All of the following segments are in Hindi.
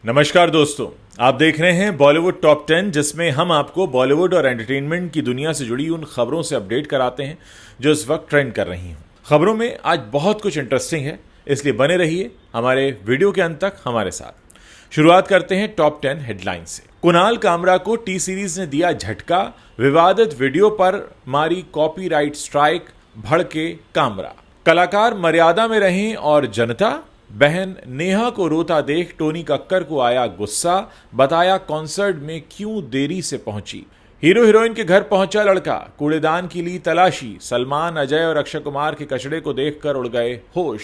नमस्कार दोस्तों, आप देख रहे हैं बॉलीवुड टॉप 10, जिसमें हम आपको बॉलीवुड और एंटरटेनमेंट की दुनिया से जुड़ी उन खबरों से अपडेट कराते हैं जो इस वक्त ट्रेंड कर रही हैं। खबरों में आज बहुत कुछ इंटरेस्टिंग है, इसलिए बने रहिए हमारे वीडियो के अंत तक हमारे साथ। शुरुआत करते हैं टॉप 10 हेडलाइन से। कुणाल कामरा को टी सीरीज ने दिया झटका, विवादित वीडियो पर मारी कॉपीराइट स्ट्राइक, भड़के कामरा। कलाकार मर्यादा में रहें और जनता। बहन नेहा को रोता देख टोनी कक्कर को आया गुस्सा, बताया कॉन्सर्ट में क्यों देरी से पहुंची। हीरो हीरोइन के घर पहुंचा लड़का, कूड़ेदान की ली तलाशी। सलमान, अजय और अक्षय कुमार के कचड़े को देखकर उड़ गए होश।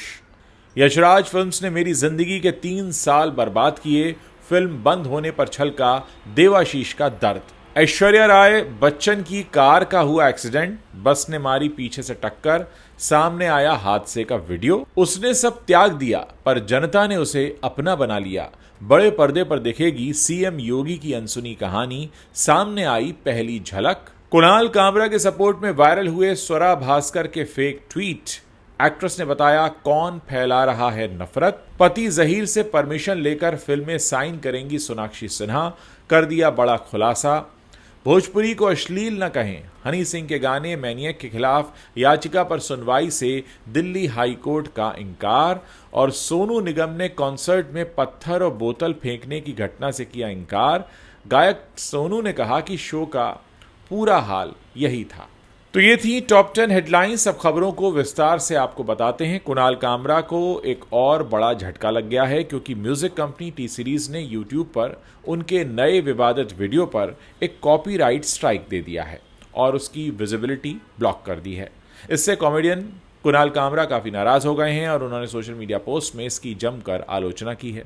यशराज फिल्म्स ने मेरी जिंदगी के 3 साल बर्बाद किए, फिल्म बंद होने पर छलका देवाशीष का दर्द। ऐश्वर्या राय बच्चन की कार का हुआ एक्सीडेंट, बस ने मारी पीछे से टक्कर, सामने आया हादसे का वीडियो। उसने सब त्याग दिया पर जनता ने उसे अपना बना लिया। बड़े पर्दे पर दिखेगी सीएम योगी की अनसुनी कहानी, सामने आई पहली झलक। कुणाल कामरा के सपोर्ट में वायरल हुए स्वरा भास्कर के फेक ट्वीट, एक्ट्रेस ने बताया कौन फैला रहा है नफरत। पति जहीर से परमिशन लेकर फिल्में साइन करेंगी सोनाक्षी सिन्हा, कर दिया बड़ा खुलासा। भोजपुरी को अश्लील न कहें, हनी सिंह के गाने मैनियक के खिलाफ याचिका पर सुनवाई से दिल्ली हाई कोर्ट का इंकार। और सोनू निगम ने कॉन्सर्ट में पत्थर और बोतल फेंकने की घटना से किया इंकार। गायक सोनू ने कहा कि शो का पूरा हाल यही था। तो ये थी टॉप 10 हेडलाइंस। अब खबरों को विस्तार से आपको बताते हैं। कुणाल कामरा को एक और बड़ा झटका लग गया है, क्योंकि म्यूजिक कंपनी टी सीरीज ने यूट्यूब पर उनके नए विवादित वीडियो पर एक कॉपीराइट स्ट्राइक दे दिया है और उसकी विजिबिलिटी ब्लॉक कर दी है। इससे कॉमेडियन कुणाल कामरा काफी नाराज हो गए हैं और उन्होंने सोशल मीडिया पोस्ट में इसकी जमकर आलोचना की है।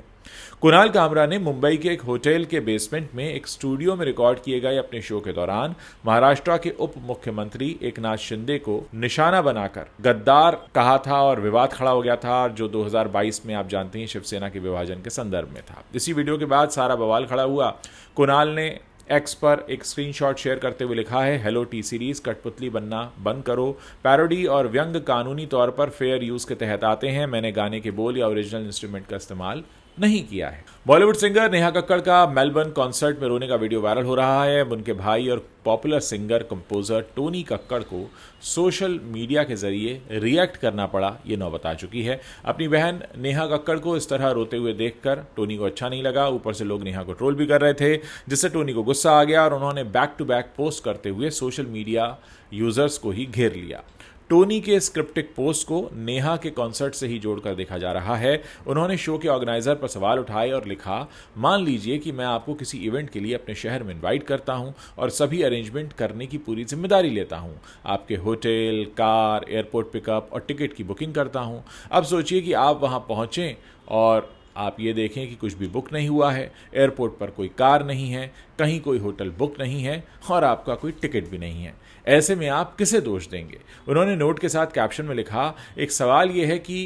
कुणाल कामरा ने मुंबई के एक होटल के बेसमेंट में एक स्टूडियो में रिकॉर्ड किए गए अपने शो के दौरान महाराष्ट्र के उप मुख्यमंत्री एकनाथ शिंदे को निशाना बनाकर गद्दार कहा था और विवाद खड़ा हो गया था, जो 2022 में आप जानते हैं शिवसेना के विभाजन के संदर्भ में था। इसी वीडियो के बाद सारा बवाल खड़ा हुआ। कुणाल ने एक्स पर एक स्क्रीनशॉट शेयर करते हुए लिखा है, हेलो टी सीरीज, कठपुतली बनना बंद करो। पैरोडी और व्यंग कानूनी तौर पर फेयर यूज के तहत आते हैं। मैंने गाने के बोल या ओरिजिनल इंस्ट्रूमेंट का इस्तेमाल नहीं किया है। बॉलीवुड सिंगर नेहा कक्कड़ का मेलबर्न कॉन्सर्ट में रोने का वीडियो वायरल हो रहा है। उनके भाई और popular singer composer Tony Kakkar को सोशल मीडिया के जरिए रिएक्ट करना पड़ा, ये नौबत आ चुकी है। अपनी बहन नेहा कक्कड़ को इस तरह रोते हुए देखकर टोनी को अच्छा नहीं लगा। ऊपर से लोग नेहा को ट्रोल भी कर रहे थे, जिससे टोनी को गुस्सा आ गया और उन्होंने बैक टू बैक पोस्ट करते हुए सोशल मीडिया यूजर्स को ही घेर लिया। टोनी के स्क्रिप्टिक पोस्ट को नेहा के कॉन्सर्ट से ही जोड़कर देखा जा रहा है। उन्होंने शो के ऑर्गेनाइजर पर सवाल उठाए और लिखा, मान लीजिए कि मैं आपको किसी इवेंट के लिए अपने शहर में इनवाइट करता हूं और सभी अरेंजमेंट करने की पूरी जिम्मेदारी लेता हूं। आपके होटल, कार, एयरपोर्ट पिकअप और टिकट की बुकिंग करता हूं। अब सोचिए कि आप वहां पहुंचें और आप ये देखें कि कुछ भी बुक नहीं हुआ है, एयरपोर्ट पर कोई कार नहीं है, कहीं कोई होटल बुक नहीं है और आपका कोई टिकट भी नहीं है। ऐसे में आप किसे दोष देंगे? उन्होंने नोट के साथ कैप्शन में लिखा, एक सवाल ये है कि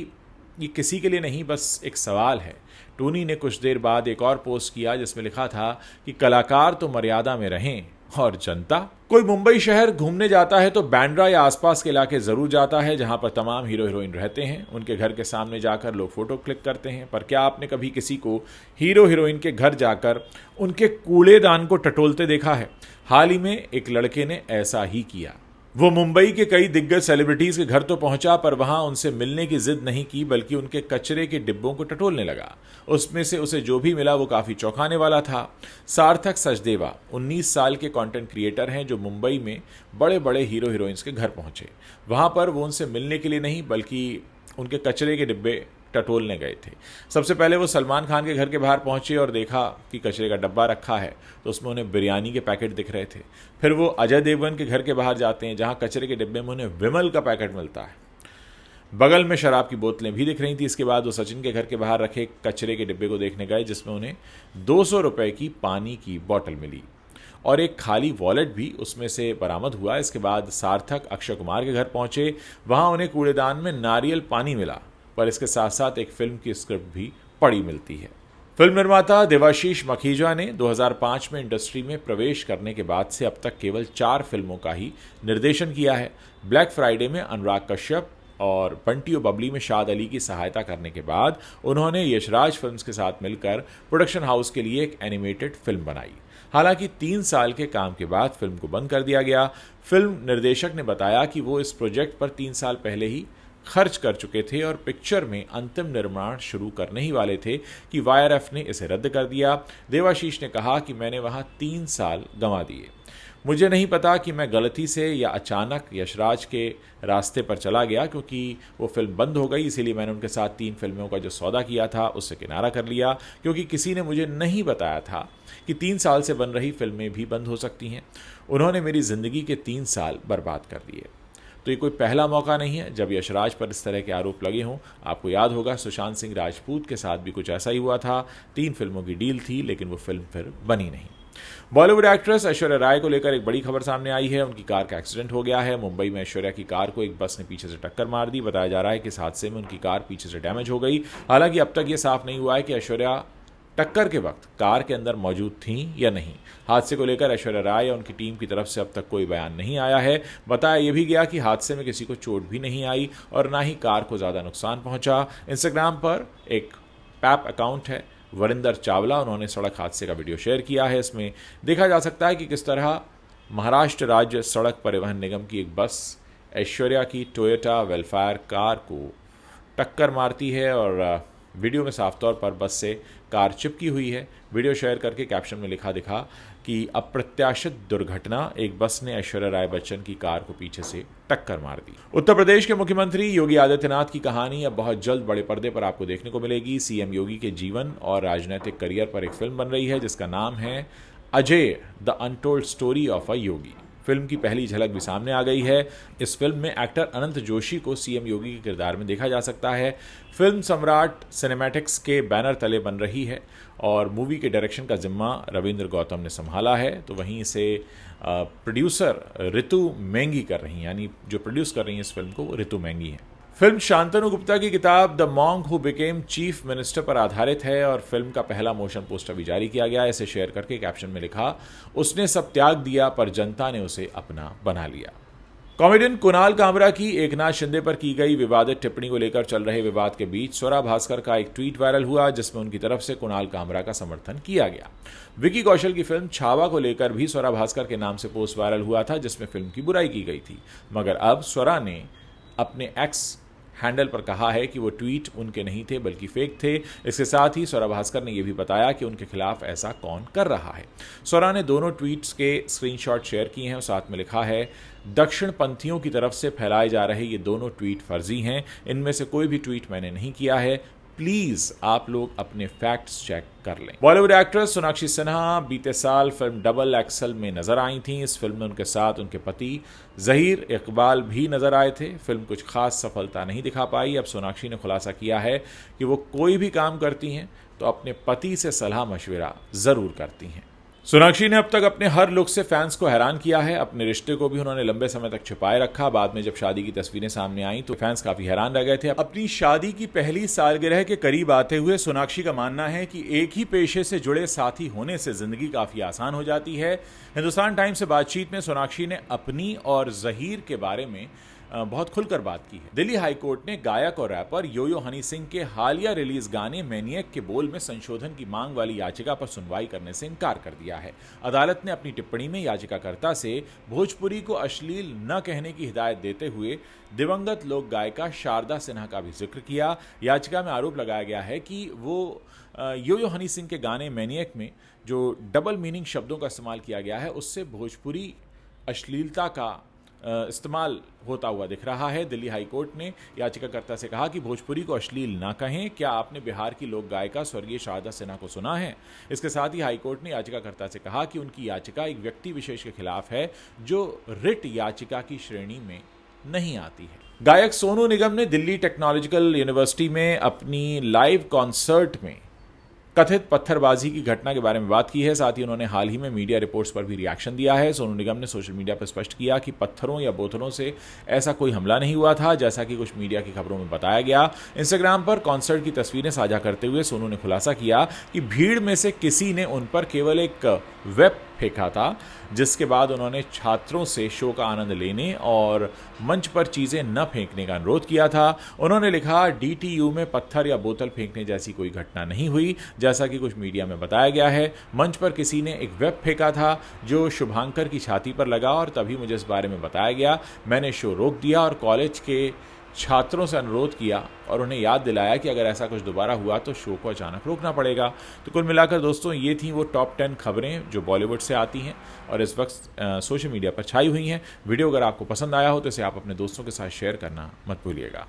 ये किसी के लिए नहीं, बस एक सवाल है। टोनी ने कुछ देर बाद एक और पोस्ट किया जिसमें लिखा था कि कलाकार तो मर्यादा में रहें और जनता। कोई मुंबई शहर घूमने जाता है तो बांद्रा या आसपास के इलाके जरूर जाता है, जहां पर तमाम हीरो हीरोइन रहते हैं। उनके घर के सामने जाकर लोग फोटो क्लिक करते हैं, पर क्या आपने कभी किसी को हीरो हीरोइन के घर जाकर उनके कूड़ेदान को टटोलते देखा है? हाल ही में एक लड़के ने ऐसा ही किया। वो मुंबई के कई दिग्गज सेलिब्रिटीज के घर तो पहुंचा, पर वहां उनसे मिलने की जिद नहीं की, बल्कि उनके कचरे के डिब्बों को टटोलने लगा। उसमें से उसे जो भी मिला वो काफी चौंकाने वाला था। सार्थक सचदेवा 19 साल के कंटेंट क्रिएटर हैं, जो मुंबई में बड़े बड़े हीरो हीरोइंस के घर पहुंचे। वहां पर वो उनसे मिलने के लिए नहीं, बल्कि उनके कचरे के डिब्बे टटोलने गए थे। सबसे पहले वो सलमान खान के घर के बाहर पहुंचे और देखा कि कचरे का डब्बा रखा है, तो उसमें उन्हें बिरयानी के पैकेट दिख रहे थे। फिर वो अजय देवगन के घर के बाहर जाते हैं, जहां कचरे के डिब्बे में उन्हें विमल का पैकेट मिलता है। बगल में शराब की बोतलें भी दिख रही थी। इसके बाद वो सचिन के घर के बाहर रखे कचरे के डिब्बे को देखने गए, जिसमें उन्हें 200 रुपए की पानी की बोतल मिली और एक खाली वॉलेट भी उसमें से बरामद हुआ। इसके बाद सार्थक अक्षय कुमार के घर पहुंचे, वहां उन्हें कूड़ेदान में नारियल पानी मिला, पर इसके साथ साथ एक फिल्म की स्क्रिप्ट भी पड़ी मिलती है। फिल्म निर्माता देवाशीष मखीजा ने 2005 में इंडस्ट्री में प्रवेश करने के बाद से अब तक केवल 4 फिल्मों का ही निर्देशन किया है। ब्लैक फ्राइडे में अनुराग कश्यप, और बंटी और बबली में शाद अली की सहायता करने के बाद उन्होंने यशराज फिल्म्स के साथ मिलकर प्रोडक्शन हाउस के लिए एक एनिमेटेड फिल्म बनाई। हालांकि 3 साल के काम के बाद फिल्म को बंद कर दिया गया। फिल्म निर्देशक ने बताया कि वो इस प्रोजेक्ट पर 3 साल पहले ही खर्च कर चुके थे और पिक्चर में अंतिम निर्माण शुरू करने ही वाले थे कि वाईआरएफ ने इसे रद्द कर दिया। देवाशीष ने कहा कि मैंने वहां 3 साल गंवा दिए। मुझे नहीं पता कि मैं गलती से या अचानक यशराज के रास्ते पर चला गया, क्योंकि वो फिल्म बंद हो गई, इसीलिए मैंने उनके साथ 3 फिल्मों का जो सौदा किया था उससे किनारा कर लिया, क्योंकि किसी ने मुझे नहीं बताया था कि 3 साल से बन रही फिल्में भी बंद हो सकती हैं। उन्होंने मेरी ज़िंदगी के 3 साल बर्बाद कर दिए। तो ये कोई पहला मौका नहीं है जब यशराज पर इस तरह के आरोप लगे हों। आपको याद होगा सुशांत सिंह राजपूत के साथ भी कुछ ऐसा ही हुआ था। 3 फिल्मों की डील थी, लेकिन वो फिल्म फिर बनी नहीं। बॉलीवुड एक्ट्रेस ऐश्वर्या राय को लेकर एक बड़ी खबर सामने आई है। उनकी कार का एक्सीडेंट हो गया है। मुंबई में ऐश्वर्या की कार को एक बस ने पीछे से टक्कर मार दी। बताया जा रहा है कि इस हादसे में उनकी कार पीछे से डैमेज हो गई। हालांकि अब तक ये साफ नहीं हुआ है कि ऐश्वर्या टक्कर के वक्त कार के अंदर मौजूद थीं या नहीं। हादसे को लेकर ऐश्वर्या राय या उनकी टीम की तरफ से अब तक कोई बयान नहीं आया है। बताया यह भी गया कि हादसे में किसी को चोट भी नहीं आई और ना ही कार को ज़्यादा नुकसान पहुंचा। इंस्टाग्राम पर एक पैप अकाउंट है वरिंदर चावला, उन्होंने सड़क हादसे का वीडियो शेयर किया है। इसमें देखा जा सकता है कि किस तरह महाराष्ट्र राज्य सड़क परिवहन निगम की एक बस ऐश्वर्या की टोयोटा वेलफेयर कार को टक्कर मारती है और वीडियो में साफ तौर पर बस से कार चिपकी हुई है। वीडियो शेयर करके कैप्शन में लिखा दिखा कि अप्रत्याशित दुर्घटना, एक बस ने ऐश्वर्या राय बच्चन की कार को पीछे से टक्कर मार दी। उत्तर प्रदेश के मुख्यमंत्री योगी आदित्यनाथ की कहानी अब बहुत जल्द बड़े पर्दे पर आपको देखने को मिलेगी। सीएम योगी के जीवन और राजनीतिक करियर पर एक फिल्म बन रही है जिसका नाम है Ajay the untold story of a Yogi. Film की पहली झलक भी सामने आ गई है। इस फिल्म में एक्टर अनंत जोशी को सीएम योगी के किरदार में देखा जा सकता है। फिल्म सम्राट सिनेमैटिक्स के बैनर तले बन रही है और मूवी के डायरेक्शन का जिम्मा रविंद्र गौतम ने संभाला है। तो वहीं से प्रोड्यूसर ऋतु मेंगी कर रही हैं, यानी जो प्रोड्यूस कर रही हैं इस फिल्म को वो ऋतु मेंगी है। फिल्म शांतनु गुप्ता की किताब the monk who became chief minister पर आधारित है और फिल्म का पहला मोशन पोस्टर भी जारी किया गया है। इसे शेयर करके कैप्शन में लिखा, उसने सब त्याग दिया पर जनता ने उसे अपना बना लिया। कॉमेडियन कुणाल कामरा की एकनाथ शिंदे पर की गई विवादित टिप्पणी को लेकर चल रहे विवाद के बीच स्वरा भास्कर का एक ट्वीट वायरल हुआ जिसमें उनकी तरफ से कुणाल कामरा का समर्थन किया गया। विकी कौशल की फिल्म छावा को लेकर भी स्वरा भास्कर के नाम से पोस्ट वायरल हुआ था जिसमें फिल्म की बुराई की गई थी, मगर अब स्वरा ने अपने एक्स हैंडल पर कहा है कि वो ट्वीट उनके नहीं थे बल्कि फेक थे। इसके साथ ही स्वरा भास्कर ने यह भी बताया कि उनके खिलाफ ऐसा कौन कर रहा है। स्वरा ने दोनों ट्वीट्स के स्क्रीनशॉट शेयर किए हैं और साथ में लिखा है, दक्षिण पंथियों की तरफ से फैलाए जा रहे ये दोनों ट्वीट फर्जी हैं, इनमें से कोई भी ट्वीट मैंने नहीं किया है, प्लीज आप लोग अपने फैक्ट्स चेक कर लें। बॉलीवुड एक्ट्रेस सोनाक्षी सिन्हा बीते साल फिल्म डबल एक्सल में नजर आई थीं। इस फिल्म में उनके साथ उनके पति जहीर इकबाल भी नजर आए थे। फिल्म कुछ खास सफलता नहीं दिखा पाई। अब सोनाक्षी ने खुलासा किया है कि वो कोई भी काम करती हैं तो अपने पति से सलाह मशविरा जरूर करती हैं। सोनाक्षी ने अब तक अपने हर लुक से फैंस को हैरान किया है। अपने रिश्ते को भी उन्होंने लंबे समय तक छुपाए रखा। बाद में जब शादी की तस्वीरें सामने आई तो फैंस काफी हैरान रह गए थे। अपनी शादी की पहली सालगिरह के करीब आते हुए सोनाक्षी का मानना है कि एक ही पेशे से जुड़े साथी होने से जिंदगी काफी आसान हो जाती है। हिंदुस्तान टाइम्स से बातचीत में सोनाक्षी ने अपनी और जहीर के बारे में बहुत खुलकर बात की है। दिल्ली हाईकोर्ट ने गायक और रैपर योयो हनी सिंह के हालिया रिलीज गाने मैनिएक के बोल में संशोधन की मांग वाली याचिका पर सुनवाई करने से इनकार कर दिया है। अदालत ने अपनी टिप्पणी में याचिकाकर्ता से भोजपुरी को अश्लील न कहने की हिदायत देते हुए दिवंगत लोक गायिका शारदा सिन्हा का भी जिक्र किया। याचिका में आरोप लगाया गया है कि वो योयो हनी सिंह के गाने मैनिएक में जो डबल मीनिंग शब्दों का इस्तेमाल किया गया है उससे भोजपुरी अश्लीलता का इस्तेमाल होता हुआ दिख रहा है। दिल्ली हाईकोर्ट ने याचिकाकर्ता से कहा कि भोजपुरी को अश्लील ना कहें। क्या आपने बिहार की लोक गायिका स्वर्गीय शारदा सिन्हा को सुना है? इसके साथ ही हाईकोर्ट ने याचिकाकर्ता से कहा कि उनकी याचिका एक व्यक्ति विशेष के खिलाफ है जो रिट याचिका की श्रेणी में नहीं आती है। गायक सोनू निगम ने दिल्ली टेक्नोलॉजिकल यूनिवर्सिटी में अपनी लाइव कॉन्सर्ट में कथित पत्थरबाजी की घटना के बारे में बात की है। साथ ही उन्होंने हाल ही में मीडिया रिपोर्ट्स पर भी रिएक्शन दिया है। सोनू निगम ने सोशल मीडिया पर स्पष्ट किया कि पत्थरों या बोतलों से ऐसा कोई हमला नहीं हुआ था, जैसा कि कुछ मीडिया की खबरों में बताया गया। इंस्टाग्राम पर कॉन्सर्ट की तस्वीरें साझा करते हुए सोनू ने खुलासा किया कि भीड़ में से किसी ने उन पर केवल एक वेब फेंका था, जिसके बाद उन्होंने छात्रों से शो का आनंद लेने और मंच पर चीजें न फेंकने का अनुरोध किया था। उन्होंने लिखा, DTU में पत्थर या बोतल फेंकने जैसी कोई घटना नहीं हुई, जैसा कि कुछ मीडिया में बताया गया है। मंच पर किसी ने एक वेब फेंका था जो शुभांकर की छाती पर लगा और तभी मुझे इस बारे में बताया गया। मैंने शो रोक दिया और कॉलेज के छात्रों से अनुरोध किया और उन्हें याद दिलाया कि अगर ऐसा कुछ दोबारा हुआ तो शो को अचानक रोकना पड़ेगा। तो कुल मिलाकर दोस्तों, ये थी वो टॉप 10 खबरें जो बॉलीवुड से आती हैं और इस वक्त सोशल मीडिया पर छाई हुई हैं। वीडियो अगर आपको पसंद आया हो तो इसे आप अपने दोस्तों के साथ शेयर करना मत भूलिएगा।